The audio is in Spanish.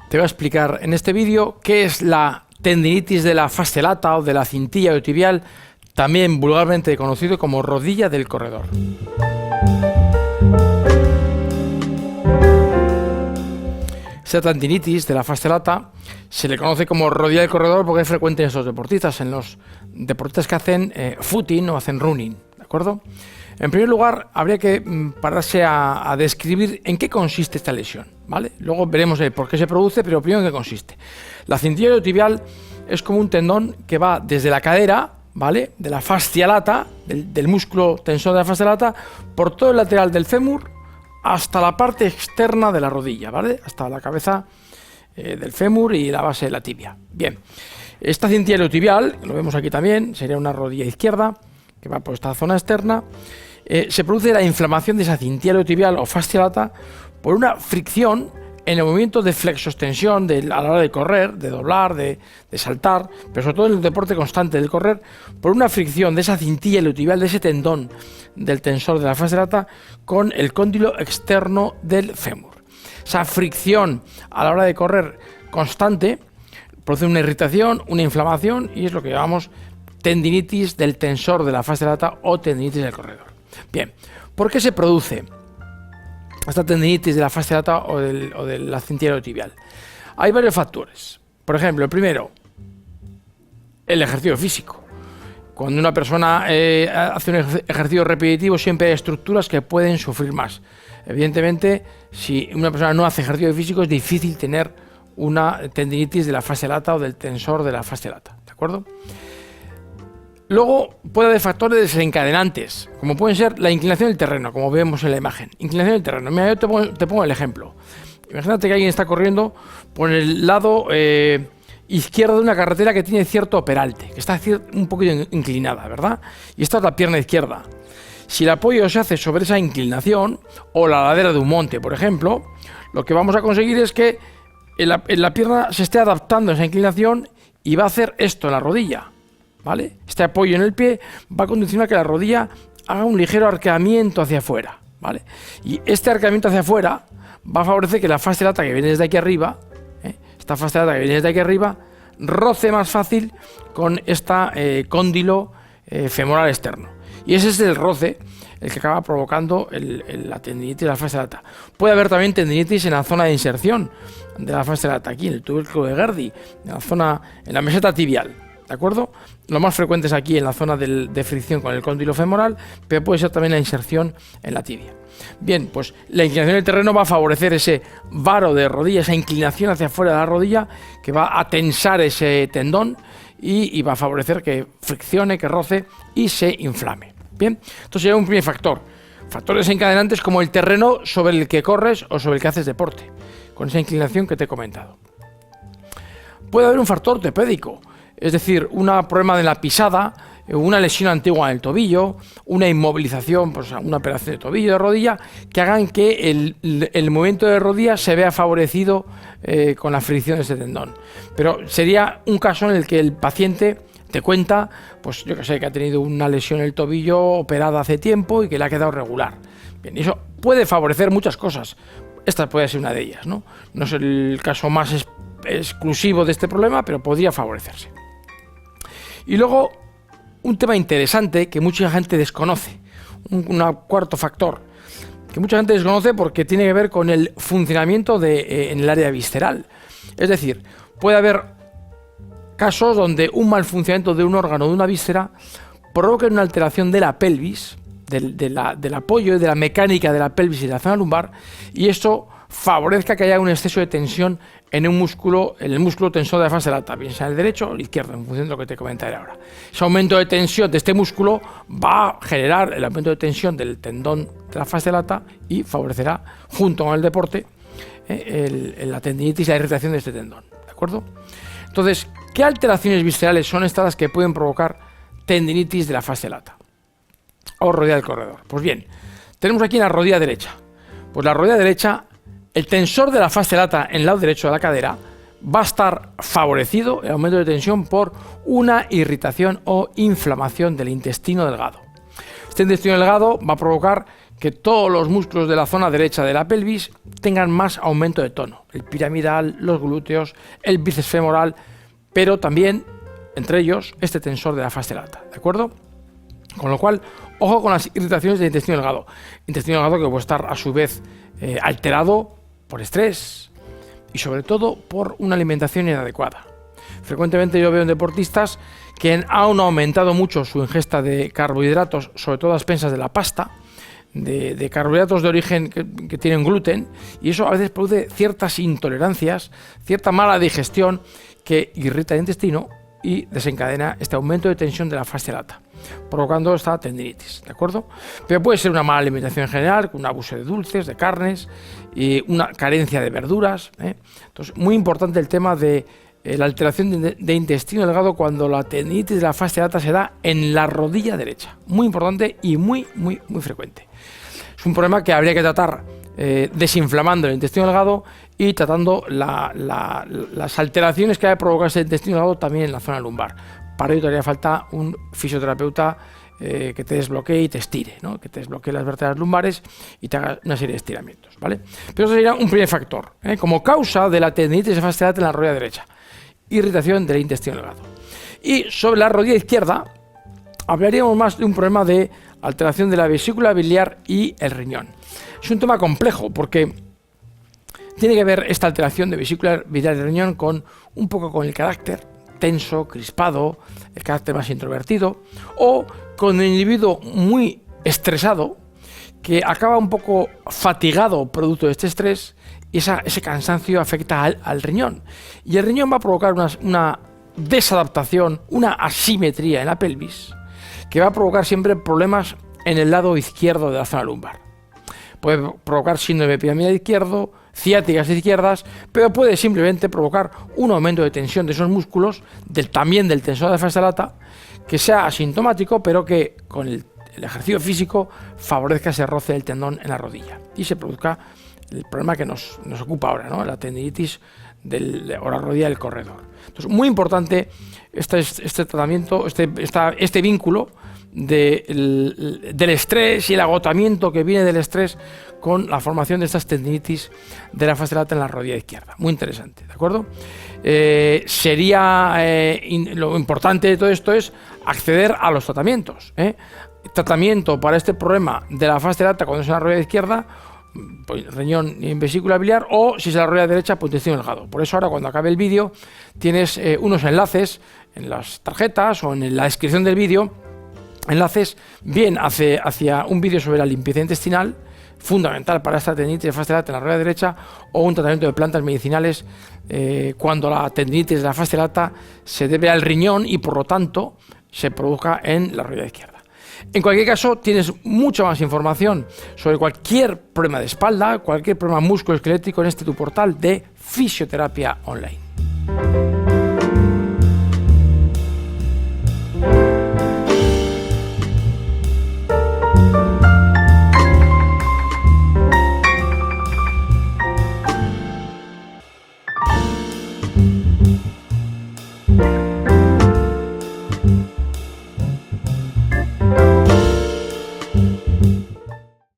Te voy a explicar en este vídeo qué es la tendinitis de la fascia lata o de la cintilla iliotibial, también vulgarmente conocido como rodilla del corredor. Esta tendinitis de la fascia lata se le conoce como rodilla del corredor porque es frecuente en estos deportistas, en los deportistas que hacen footing o hacen running, ¿de acuerdo? En primer lugar, habría que pararse a describir en qué consiste esta lesión, ¿vale? Luego veremos por qué se produce, pero primero en qué consiste. La cintilla iliotibial es como un tendón que va desde la cadera, ¿vale?, de la fascia lata, del músculo tensor de la fascia lata, por todo el lateral del fémur hasta la parte externa de la rodilla, ¿vale?, hasta la cabeza del fémur y la base de la tibia. Bien, esta cintilla iliotibial, lo vemos aquí también, sería una rodilla izquierda que va por esta zona externa. Se produce la inflamación de esa cintilla iliotibial o fascia lata por una fricción en el movimiento de flexoextensión a la hora de correr, de doblar, de saltar, pero sobre todo en el deporte constante del correr, por una fricción de esa cintilla iliotibial, de ese tendón del tensor de la fascia lata con el cóndilo externo del fémur. Esa fricción a la hora de correr constante produce una irritación, una inflamación, y es lo que llamamos tendinitis del tensor de la fascia lata o tendinitis del corredor. Bien, ¿por qué se produce esta tendinitis de la fascia lata o de la cintilla iliotibial? Hay varios factores. Por ejemplo, el primero, el ejercicio físico. Cuando una persona hace un ejercicio repetitivo, siempre hay estructuras que pueden sufrir más. Evidentemente, si una persona no hace ejercicio físico, es difícil tener una tendinitis de la fascia lata o del tensor de la fascia lata, ¿de acuerdo? Luego puede haber factores desencadenantes, como pueden ser la inclinación del terreno, como vemos en la imagen. Inclinación del terreno. Mira, yo te pongo el ejemplo. Imagínate que alguien está corriendo por el lado izquierdo de una carretera que tiene cierto peralte, que está un poquito inclinada, ¿verdad? Y esta es la pierna izquierda. Si el apoyo se hace sobre esa inclinación, o la ladera de un monte, por ejemplo, lo que vamos a conseguir es que la pierna se esté adaptando a esa inclinación y va a hacer esto en la rodilla, ¿vale? Este apoyo en el pie va a condicionar que la rodilla haga un ligero arqueamiento hacia afuera, ¿vale? Y este arqueamiento hacia afuera va a favorecer que la fascia lata que viene desde aquí arriba, esta fascia lata que viene desde aquí arriba, roce más fácil con esta cóndilo femoral externo. Y ese es el roce el que acaba provocando la tendinitis de la fascia lata. Puede haber también tendinitis en la zona de inserción de la fascia lata, aquí en el tubérculo de Gerdi, en la meseta tibial, ¿de acuerdo? Lo más frecuente es aquí en la zona de fricción con el cóndilo femoral, pero puede ser también la inserción en la tibia. Bien, pues la inclinación del terreno va a favorecer ese varo de rodilla, esa inclinación hacia afuera de la rodilla, que va a tensar ese tendón y va a favorecer que friccione, que roce y se inflame. Bien, entonces sería un primer factor. Factores desencadenantes como el terreno sobre el que corres o sobre el que haces deporte, con esa inclinación que te he comentado. Puede haber un factor ortopédico, es decir, un problema de la pisada, una lesión antigua en el tobillo, una inmovilización, pues una operación de tobillo, de rodilla, que hagan que el movimiento de rodilla se vea favorecido con la fricción de ese tendón. Pero sería un caso en el que el paciente te cuenta, pues yo que sé, que ha tenido una lesión en el tobillo operada hace tiempo y que le ha quedado regular. Bien, y eso puede favorecer muchas cosas. Esta puede ser una de ellas, ¿no? No es el caso más exclusivo de este problema, pero podría favorecerse. Y luego, un tema interesante que mucha gente desconoce, un cuarto factor, que mucha gente desconoce porque tiene que ver con el funcionamiento en el área visceral. Es decir, puede haber casos donde un mal funcionamiento de un órgano de una víscera provoque una alteración de la pelvis, del apoyo y de la mecánica de la pelvis y de la zona lumbar, y esto favorezca que haya un exceso de tensión en el músculo tensor de la fascia lata, bien sea el derecho o el izquierdo, en función de lo que te comentaré ahora. Ese aumento de tensión de este músculo va a generar el aumento de tensión del tendón de la fascia lata y favorecerá, junto con el deporte, la tendinitis y la irritación de este tendón, ¿de acuerdo? Entonces, ¿qué alteraciones viscerales son estas las que pueden provocar tendinitis de la fascia lata o rodilla del corredor? Pues bien, tenemos aquí la rodilla derecha. Pues la rodilla derecha, el tensor de la fascia lata en el lado derecho de la cadera va a estar favorecido, el aumento de tensión, por una irritación o inflamación del intestino delgado. Este intestino delgado va a provocar que todos los músculos de la zona derecha de la pelvis tengan más aumento de tono. El piramidal, los glúteos, el bíceps femoral, pero también, entre ellos, este tensor de la fascia lata, ¿de acuerdo? Con lo cual, ojo con las irritaciones del intestino delgado. Intestino delgado que puede estar a su vez alterado por estrés y sobre todo por una alimentación inadecuada. Frecuentemente yo veo en deportistas que han aumentado mucho su ingesta de carbohidratos, sobre todo a expensas de la pasta, de carbohidratos de origen que tienen gluten, y eso a veces produce ciertas intolerancias, cierta mala digestión que irrita el intestino y desencadena este aumento de tensión de la fascia lata, provocando esta tendinitis, ¿de acuerdo? Pero puede ser una mala alimentación en general, con un abuso de dulces, de carnes, y una carencia de verduras, ¿eh? Entonces, muy importante el tema de la alteración de intestino delgado cuando la tendinitis de la fascia lata se da en la rodilla derecha. Muy importante y muy frecuente. Es un problema que habría que tratar desinflamando el intestino delgado y tratando las alteraciones que ha provocado ese intestino delgado también en la zona lumbar. Para ello te haría falta un fisioterapeuta que te desbloquee y te estire, ¿no? Que te desbloquee las vértebras lumbares y te haga una serie de estiramientos, ¿vale? Pero eso sería un primer factor, como causa de la tendinitis de fascia lata en la rodilla derecha. Irritación del intestino delgado. Y sobre la rodilla izquierda hablaríamos más de un problema de alteración de la vesícula biliar y el riñón. Es un tema complejo porque tiene que ver esta alteración de vesícula biliar y riñón con un poco con el carácter tenso, crispado, el carácter más introvertido, o con el individuo muy estresado que acaba un poco fatigado producto de este estrés, y ese cansancio afecta al riñón. Y el riñón va a provocar una desadaptación, una asimetría en la pelvis, que va a provocar siempre problemas en el lado izquierdo de la zona lumbar. Puede provocar síndrome piramidal izquierdo, ciáticas izquierdas, pero puede simplemente provocar un aumento de tensión de esos músculos, también del tensor de la fascia lata, que sea asintomático, pero que con el ejercicio físico favorezca ese roce del tendón en la rodilla y se produzca el problema que nos ocupa ahora, ¿no? La tendinitis o la rodilla del corredor. Entonces, muy importante este tratamiento, este vínculo del estrés y el agotamiento que viene del estrés con la formación de estas tendinitis de la fascia lata en la rodilla izquierda. Muy interesante, ¿de acuerdo? Lo importante de todo esto es acceder a los tratamientos. Tratamiento para este problema de la fascia lata cuando es en la rodilla izquierda, pues, riñón y vesícula biliar, o si es la rodilla derecha, pues intestino delgado. Por eso ahora, cuando acabe el vídeo, tienes unos enlaces en las tarjetas o en la descripción del vídeo, enlaces bien hacia un vídeo sobre la limpieza intestinal, fundamental para esta tendinitis de fascia lata en la rodilla derecha, o un tratamiento de plantas medicinales cuando la tendinitis de la fascia lata se debe al riñón y por lo tanto se produzca en la rodilla izquierda. En cualquier caso, tienes mucha más información sobre cualquier problema de espalda, cualquier problema musculoesquelético en tu portal de fisioterapia online.